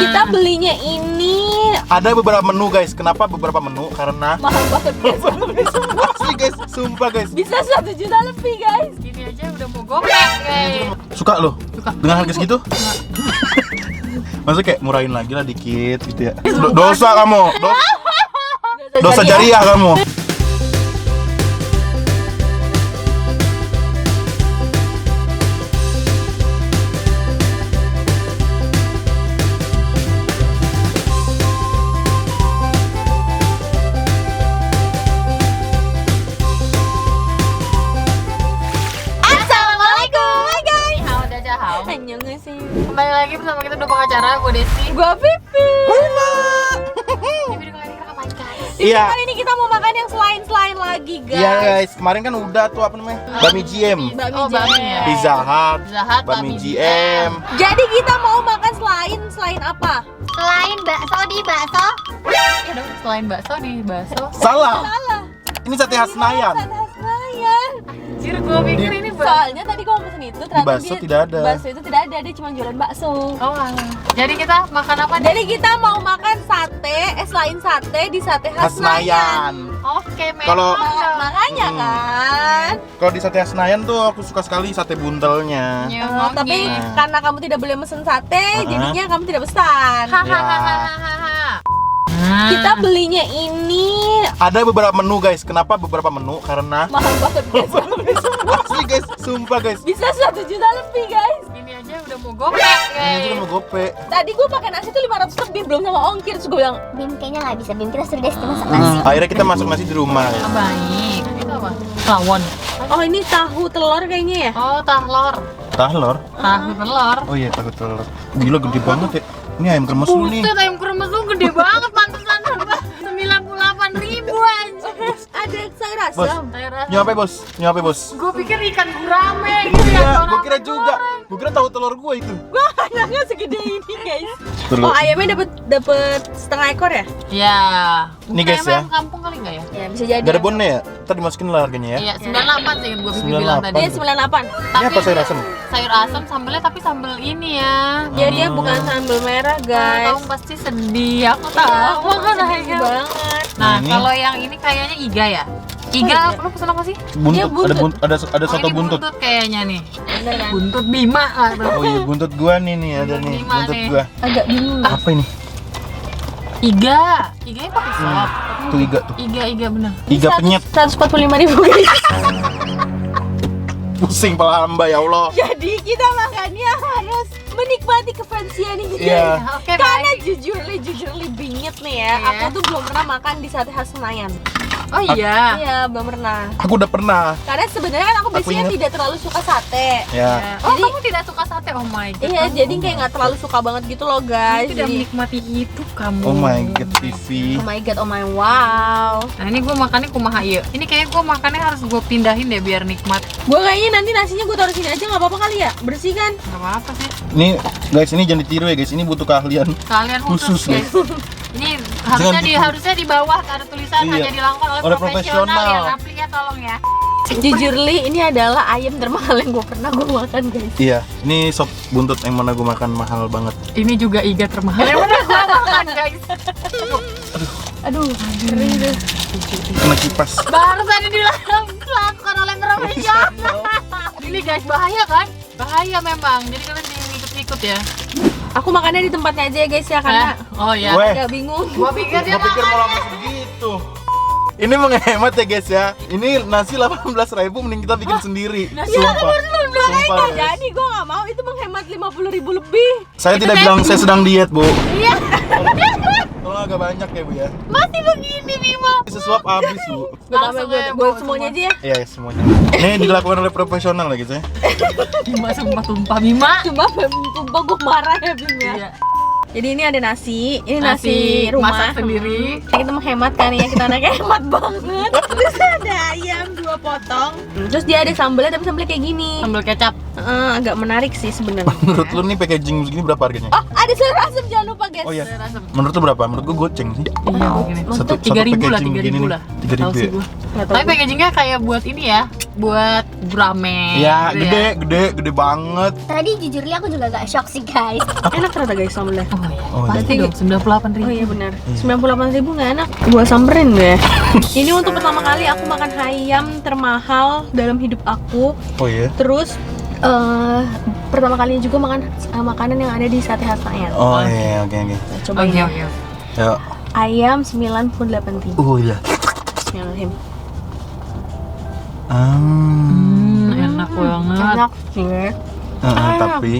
Kita belinya ini Ada beberapa menu guys. Kenapa beberapa menu? Karena mahal banget guys. asli guys, sumpah guys. Bisa 1 juta lebih guys. Gini aja udah mau gopek guys. Suka lo? Suka. Dengan harga segitu? Maksudnya kayak murahin lagi lah dikit gitu ya. Dosa kamu. Dosa jariah kamu. Kembali lagi bersama kita dua pengacara, gue Desi. Gua Pipi. Di video kali ini kita ngapain guys? Iya. Kali ini kita mau makan yang selain lagi guys. Iya guys, kemarin kan udah tuh apa namanya? Bami GM, Oh, bami ya. Pizza Hut, Pizza Hut, Bami GM. Jadi kita mau makan selain apa? Selain bakso di bakso. Ya dong, selain bakso di bakso. Salah. Salah. Ini sate khas Senayan. Sate khas Senayan. Anjir, gue pikir ini bakso. Soalnya tadi gua pesen itu ternyata bakso tidak ada. Bakso itu tidak ada, dia cuma jualan bakso. Oh alah. Jadi kita makan apa nih? Jadi kita mau makan sate, selain sate di sate khas Senayan. Oke, memang Kalau- dong. Makanya kan. Kalau di sate khas Senayan tuh aku suka sekali sate buntelnya. Nyongongnya. Tapi karena kamu tidak boleh mesen sate, jadinya kamu tidak pesan. Hahaha. Kita belinya ini Ada beberapa menu guys. Kenapa beberapa menu? Karena mahal banget guys. asli guys, sumpah guys. Bisa 1 juta lebih guys. Gini aja udah mau gopek Ini aja guys. udah mau gope. Tadi gue pakai nasi tuh 500 lebih belum sama ongkir, terus gue bilang Bim kayaknya nggak bisa. Bim kita suruh Desti masak nasi. Akhirnya kita masak nasi di rumah ya. Ah, baik. Itu apa? Tawon. oh ini tahu telur kayaknya ya. Oh, tahlor. Tahlor. Tahu telur. Oh iya, takut telur. Gila gede banget ya. Ini ayam kremes lu nih. Buset, ayam kremes lu gede banget, pantesan 98.000 aja. Ada sayur Bos, asam. nyampe bos, nyampe bos. Gue pikir ikan gurame gitu ya. Iya, kalau gue kira ramen juga. goreng. Gue kira tahu telur gue itu. Wah, anaknya segede ini guys. Telur. Oh ayamnya dapat setengah ekor ya? Ya. Nih, guys, Mungkin ya. ayam kampung kali enggak ya? Ya bisa jadi. Gak ada bonnya ya? Ntar dimasukin lah harganya ya. Iya, 98 sih gue bilang 98. tadi. Dia 98. Ini apa sayur asem? Sayur asam sambelnya tapi sambel ini ya. Ya dia bukan sambal merah guys. Kamu pasti sedih, aku tahu kan Sedih banget. Nah, Ini. kalau yang ini kayaknya iga ya. Iga, lu pesen apa sih? Buntut, Iya, buntut. ada Oh, soto ini buntut. kayaknya nih. Bener kan? Buntut Bima lah tuh. Oh iya, buntut gua nih ada nih, Lima buntut nih. gua. Agak bingung. Apa ini? Iga. Iganya pakai sop. Tuh iga tuh. Iga bener. Iga penyet. 145.000 guys. Pusing pala hamba ya Allah. Jadi kita makannya harus menikmati kefansian ini guys. Iya. Oke, Karena baik. jujurly bingit nih ya. Iya. Aku tuh belum pernah makan di sate khas Senayan. Oh iya. Iya, belum pernah. Aku udah pernah. Karena sebenarnya kan aku biasanya ingat. tidak terlalu suka sate. Ya. Oh, Jadi- kamu tidak suka sate? Oh my god. Iya, jadi kayak nggak terlalu suka banget gitu loh guys. Kamu tidak Jadi, menikmati hidup kamu. Oh my god, TV. oh my god, oh my wow. Nah, ini gue makannya kumaha ieu. Ini kayaknya gue makannya harus gue pindahin deh biar nikmat. Gue kayaknya nanti nasinya gue taruh sini aja nggak apa-apa kali ya, bersih kan? Gak apa-apa sih. Ini guys, ini jangan ditiru ya guys. Ini butuh keahlian. Kalian Khusus, khusus, guys. Ini harusnya di bawah ada tulisan Iya. hanya dilakukan oleh Oleh profesional ya. profesional. Rapli ya tolong ya. Jujurly ini adalah ayam termahal yang gue pernah makan guys. Iya, ini sop buntut yang mana gue makan mahal banget. Ini juga iga termahal yang pernah gue makan guys. Aduh, ngeri deh. Kena kipas. Baru tadi dilakukan oleh profesional. Ini guys bahaya kan? Bahaya memang. Jadi kalian ikut-ikut ya. Aku makannya di tempatnya aja ya guys ya, karena Oh ya. Weh, agak bingung. Gua pikir dia gue pikir mau langsung segitu. Ini menghemat ya guys ya. Ini nasi 18.000 mending kita bikin sendiri. Sumpah. Sumpah Nggak guys. jadi, gue nggak mau, itu menghemat 50.000 lebih. Saya tidak bilang saya sedang diet, Bu. Iya. Tolong agak banyak ya, Bu ya. Masih begini Bimo. Sesuap habis, Bu. Gue tambah gue semuanya aja ya. Iya, semuanya. Ini dilakukan oleh profesional lah gitu ya. Bima sumpah tumpah Bima. Cuma sumpah gue marah ya Bim ya. Iya. Jadi ini ada nasi, ini Nasi nasi rumah masak sendiri. Kita menghemat kan ya, kita anaknya hemat banget. Terus ada ayam 2 potong. Terus dia ada sambelnya tapi sambelnya kayak gini. Sambal kecap. Agak menarik sih sebenarnya. Menurut lu nih packaging begini berapa harganya? Oh, ada sayur asem jangan lupa guys. Oh iya. Sayur asem. Menurut lu berapa? Menurut gua goceng sih. Iya begini. Satu 3.000 lah, packaging 3.000 begini nih. lah. 3.000 Tahu sih ya? gua. Nggak tahu Tapi gue. packagingnya kayak buat ini ya. buat gurame. Iya, gitu ya. gede banget. Tadi jujur li aku juga gak shock sih guys. Enak ternyata guys sambelnya. Oh iya. Oh, Pasti iya. dong 98.000. Oh iya benar. 98.000 nggak enak. Gua samperin deh. Ini untuk pertama kali aku makan ayam termahal dalam hidup aku. Oh iya. Terus pertama kalinya juga makan makanan yang ada di sate khasnya. Oh iya, oke. Coba Oke, ini. oke. Yuk. Ayam 98.000. Oh iya. Bismillahirrahmanirrahim. Enak banget. Enak sih. Tapi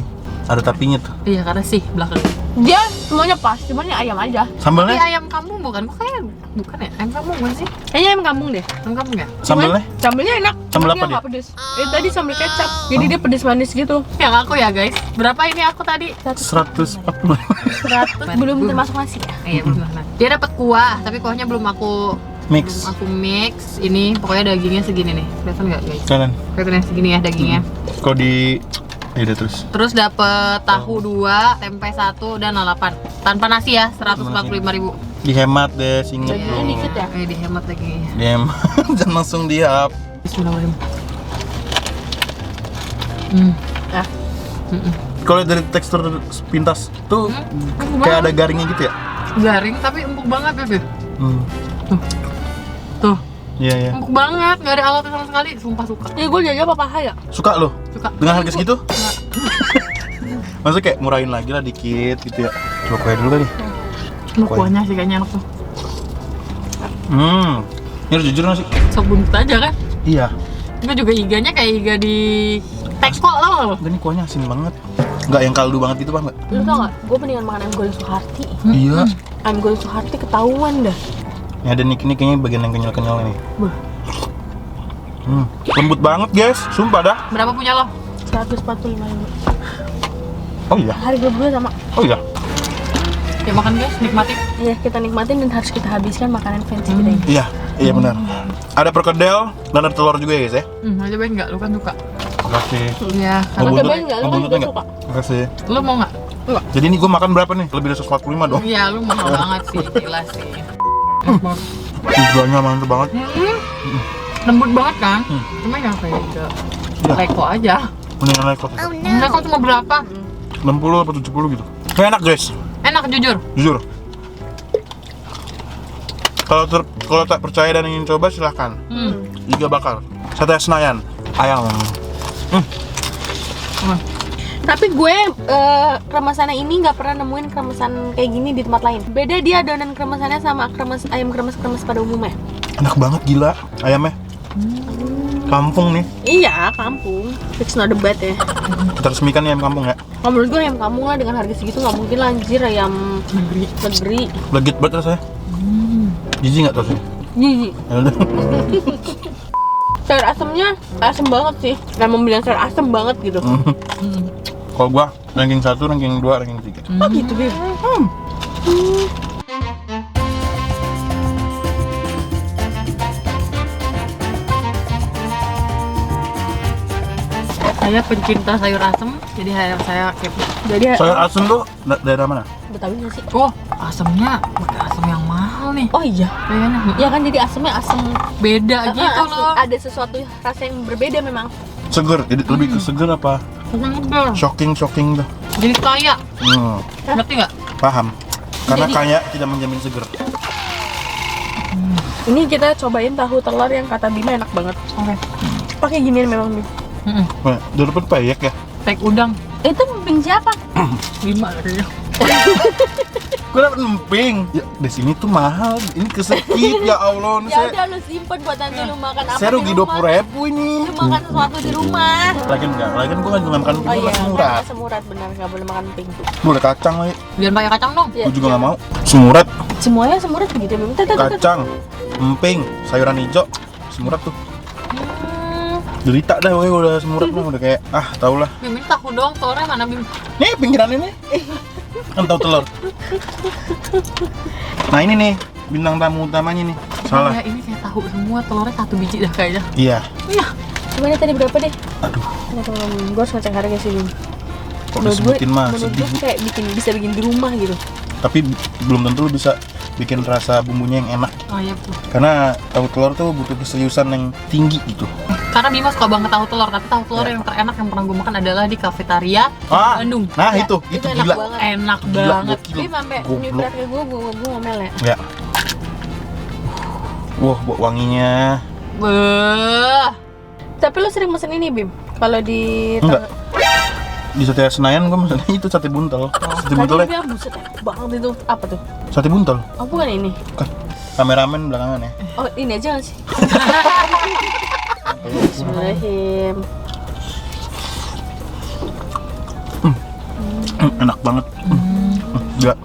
ada tapinya tuh. Iya, karena sih belakang. Dia semuanya pas, cuman ini ayam aja. Tapi Sambelnya? ayam kampung bukan? Kok kayak bukan ya? Ayam kampung bukan sih? Kayaknya ayam kampung deh. Ayam kampung ya? Sambelnya? Sambelnya enak. Sambel cuman apa dia? nggak pedes. Tadi sambel kecap. Jadi dia pedes manis gitu. Yang aku ya guys. Berapa ini aku tadi? 140. 100 belum termasuk nasi ya. Iya benar. Dia dapat kuah, tapi kuahnya belum aku Mix. mix. Ini pokoknya dagingnya segini nih. Kelihatan nggak guys? Kalian. Kelihatan segini ya dagingnya. Kalau di ya udah terus. Terus dapet tahu 2, tempe 1 dan lalapan. Tanpa nasi ya, 145.000. Dihemat deh, singet Dagingnya loh. dikit ya. Dihemat lagi. Dihemat. Jangan langsung dihap. Bismillahirrahmanirrahim. Ah. Kalau dari tekstur pintas tuh kayak ada garingnya gitu ya? Garing tapi empuk banget ya Viv. Tuh, Iya, iya. empuk banget, nggak ada alatnya sama sekali. Sumpah suka. Ya gue jajal papaha ya. Suka lo? Suka. Dengan harga segitu? Enggak. Maksudnya kayak murahin lagi lah dikit gitu ya. Coba kue dulu kali. Lu kuahnya sih kayaknya enak tuh. Ini harus jujur nggak sih? Sok buntut aja kan? Iya. Itu juga iganya kayak iga di Texco tau gak lo? Enggak, ini kuahnya asin banget. Enggak yang kaldu banget gitu, Bang. Lu tau gak? Gue mendingan makan ayam goreng Suharti. Iya. Ayam goreng Suharti ketahuan dah. Ini ada nih kayaknya bagian yang kenyal-kenyal ini. Bah. Lembut banget, guys. Sumpah dah. Berapa punya lo? 145.000. Oh iya. Harga berdua sama. Oh iya. Ya makan guys, nikmatin. Iya kita nikmatin dan harus kita habiskan makanan fancy kita ini. Iya, iya benar. Ada perkedel dan ada telur juga ya, guys ya. Aja baik nggak? Lu kan suka. Makasih. Iya. Mau Kalau buntut? cobain nggak? Lu Mau kan buntutnya juga nggak? suka. Makasih. Lu mau nggak? Jadi ini gue makan berapa nih? Lebih dari 145 dong. Iya, lu mahal banget sih, gila sih. Iganya mantep banget. Lembut banget kan? Hmm. Cuma yang kayak Iya. Leko aja. Mendingan naik kok. Leko cuma berapa? 60 atau 70 gitu. Kayak enak, guys. Enak jujur. Jujur. Kalau tak percaya dan ingin coba silahkan. Iga bakar. Sate Senayan. Ayam. Tapi gue kremasannya ini nggak pernah nemuin kremasan kayak gini di tempat lain. Beda dia adonan kremasannya sama ayam kremes pada umumnya. Enak banget gila ayamnya. Kampung nih. Iya, kampung. It's not a bad ya. Kita resmikan nih ayam kampung ya. Kalau menurut gue ayam kampung lah dengan harga segitu nggak mungkin lah anjir ayam negeri. Legit banget rasanya. Jijik nggak tuh sih? Jijik. Ya udah. Sayur asemnya asem banget sih. Nah membilang sayur asem banget gitu. Kalau gua ranking 1, ranking 2, ranking 3. Oh gitu Bib. Saya pencinta sayur asem, jadi saya kepo. Jadi Sayur asem tuh daerah mana? Betawi nggak sih? Oh, asemnya pakai asem yang mahal nih. Oh iya. Kayaknya Ya kan jadi asemnya asem beda gitu asem- loh. Ada sesuatu rasa yang berbeda memang. Seger, jadi lebih ke seger apa? Seger. Shocking tuh. Jadi kaya. Ngerti nggak? Paham. Karena Jadi- kaya tidak menjamin seger. Ini kita cobain tahu telur yang kata Bima enak banget. Oke. Pakai ginian memang Bim. Nah, dari depan payek ya. Tek udang Itu emping siapa? 5 katanya. Gue dapet emping. Ya, di sini tuh mahal. Ini kesekip ya Allah. Ini Ya saya udah lu simpen buat nanti lu makan apa saya di rugi rumah. 20.000 ini. Lu makan sesuatu di rumah. Lagian enggak, lagian gue kan juga makan Oh iya, semurat. kan semurat benar, nggak boleh makan emping. Boleh kacang lagi. Jangan pakai kacang dong. Ya, Gue juga nggak mau. Semurat, Semuanya semurat begitu Bim. kacang, emping, sayuran hijau, semurat tuh. Derita dah, gue udah semurat mah udah kayak tau lah. Bim, ini tahu dong, telurnya mana Bim? Nih pinggiran ini, kan tahu telur. Nah ini nih bintang tamu utamanya nih. Salah. Ya, ini kayak tahu semua, telurnya 1 biji dah kayaknya. Iya. Gimana tadi berapa deh? Aduh, Gue harus ngecek harga sih Bim. kok disebutin mah menurut sedih. gue kayak bisa bikin di rumah gitu. tapi belum tentu lu bisa bikin rasa bumbunya yang enak. Oh iya betul. Karena tahu telur tuh butuh keseriusan yang tinggi gitu. Karena Bima suka banget tahu telur, tapi tahu telur yang terenak yang pernah gue makan adalah di kafetaria Bandung. Nah Ya, itu enak gila. banget. Enak Gila, banget. gokil. Dia sampai Goblok. nyiprat ke gue ngomel ya. Ya. Wah, wanginya. Beuh. Tapi lu sering mesen ini Bim? Kalau di Enggak. Di Sate Senayan gue pesennya itu sate buntel. Sate Tadi buntelnya, dia buset enak banget itu. Apa tuh? sate buntel. Oh bukan ini. Bukan. Kameramen belakangan ya. Oh ini aja nggak sih? Bismillahirrahmanirrahim. Enak banget. Enggak.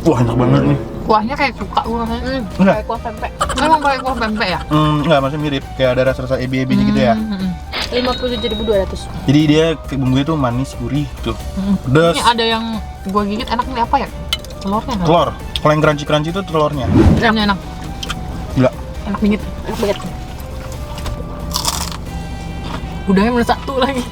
Wah, enak banget nih. Kuahnya kayak cuka gue rasanya. Enggak. Kayak kuah pempek. Emang pakai kuah pempek ya? Enggak, masih mirip. Kayak ada rasa-rasa ebi-ebinya gitu ya. 57.200. Jadi dia bumbunya tuh manis, gurih tuh. Pedas. Ini ada yang gue gigit enak nih apa ya? Telurnya kan? Telur. Kalau yang crunchy-crunchy itu telurnya. Telurnya enak. Gila. Enak bingit. Enak banget. Udahnya udah satu lagi.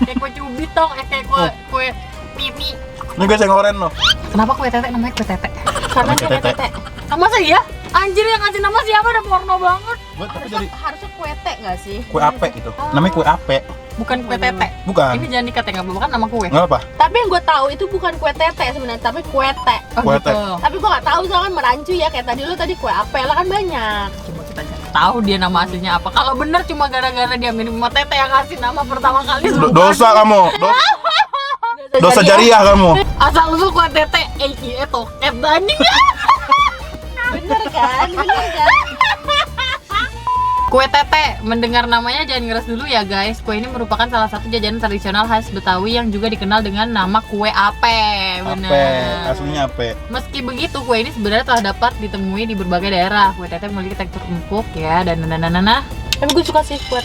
Kayak kue cubit tau, kayak kue mie. Ini gue sengoren loh. Kenapa kue tete namanya kue tete? Karena Kue kayak tete. tete. Ah, masa iya? Anjir yang ngasih nama siapa udah porno banget. Buat tapi dari Harusnya kue tete nggak sih? kue ape gitu. Namanya kue ape. Bukan kue tete. Bukan. Ini jangan dikat ya, nggak apa-apa kan nama kue. Enggak apa? Tapi yang gue tahu itu bukan kue tete sebenarnya, tapi kue te. Oh, Kue gitu. tete. Tapi gue nggak tahu soalnya merancu ya kayak tadi lu tadi kue apel kan banyak. Coba kita cari tahu dia nama aslinya apa. Kalau bener cuma gara-gara dia minum sama tete yang ngasih nama pertama kali. Dosa kamu. Dosa jariah kamu. Asal usul kue tete, toket anjing. Bener kan? Bener kan? Kue tete, mendengar namanya jangan ngeres dulu ya guys. Kue ini merupakan salah satu jajanan tradisional khas Betawi yang juga dikenal dengan nama kue ape. Bener. Ape, aslinya ape. Meski begitu, kue ini sebenarnya telah dapat ditemui di berbagai daerah. Kue tete memiliki tekstur empuk ya dan Tapi gue suka sih kue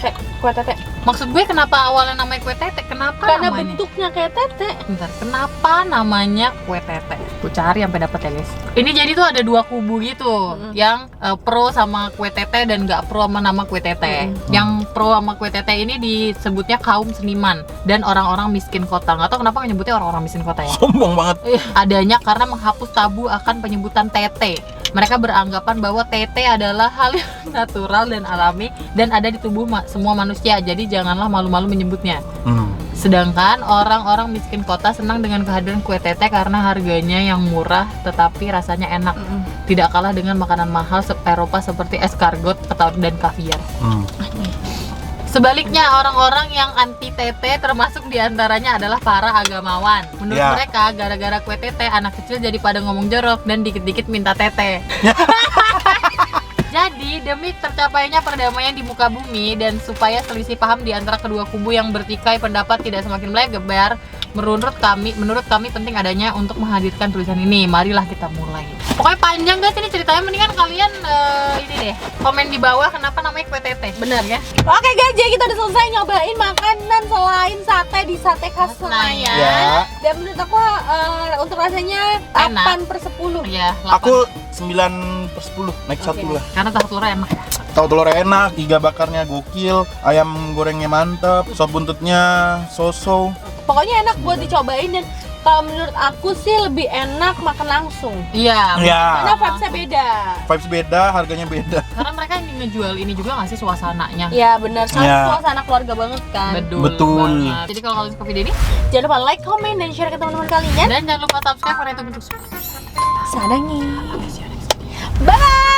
tete. Maksud gue kenapa awalnya namanya kue tete? Kenapa Karena namanya? bentuknya kayak tete. Bentar, kenapa namanya kue tete? Gue cari sampai dapat ya guys. Ini jadi tuh ada dua kubu gitu, yang pro sama kue tete dan nggak pro sama nama kue tete. Yang pro sama kue tete ini disebutnya kaum seniman dan orang-orang miskin kota. Nggak tahu kenapa nyebutnya orang-orang miskin kota ya. Sombong banget. Adanya karena menghapus tabu akan penyebutan tete. Mereka beranggapan bahwa tete adalah hal yang natural dan alami dan ada di tubuh semua manusia. Jadi janganlah malu-malu menyebutnya. Sedangkan orang-orang miskin kota senang dengan kehadiran kue tete karena harganya yang murah tetapi rasanya enak. Tidak kalah dengan makanan mahal Eropa seperti escargot dan kaviar. Sebaliknya, orang-orang yang anti tete termasuk diantaranya adalah para agamawan. Menurut Ya. mereka, gara-gara kue tete, anak kecil jadi pada ngomong jorok dan dikit-dikit minta tete. Jadi, demi tercapainya perdamaian di muka bumi dan supaya selisih paham di antara kedua kubu yang bertikai pendapat tidak semakin melebar, menurut kami penting adanya untuk menghadirkan tulisan ini. Marilah kita mulai. Pokoknya panjang guys ini ceritanya, mendingan kalian ini deh, komen di bawah kenapa namanya kue tete. Bener ya? Oke guys, jadi kita udah selesai nyobain makanan selain sate di Sate Khas Senayan. Ya. Dan menurut aku untuk rasanya Enak. 8/10. Iya, Aku 9/10, naik 1 lah. karena tahu telurnya enak ya. Tahu telurnya enak, iga bakarnya gokil, ayam gorengnya mantep, sop buntutnya so-so. Pokoknya enak buat dicobain dan kalau menurut aku sih lebih enak makan langsung. Iya. Karena Ya, vibes-nya beda. vibes beda, harganya beda. Karena mereka yang ngejual ini juga nggak sih suasananya. Ya benar, kan Ya. suasana keluarga banget kan. Betul. Banget. Jadi kalau kalian suka video ini Jangan lupa like, comment, dan share ke teman-teman kalian. dan jangan lupa subscribe karena itu bentuk Sadangi. Bye.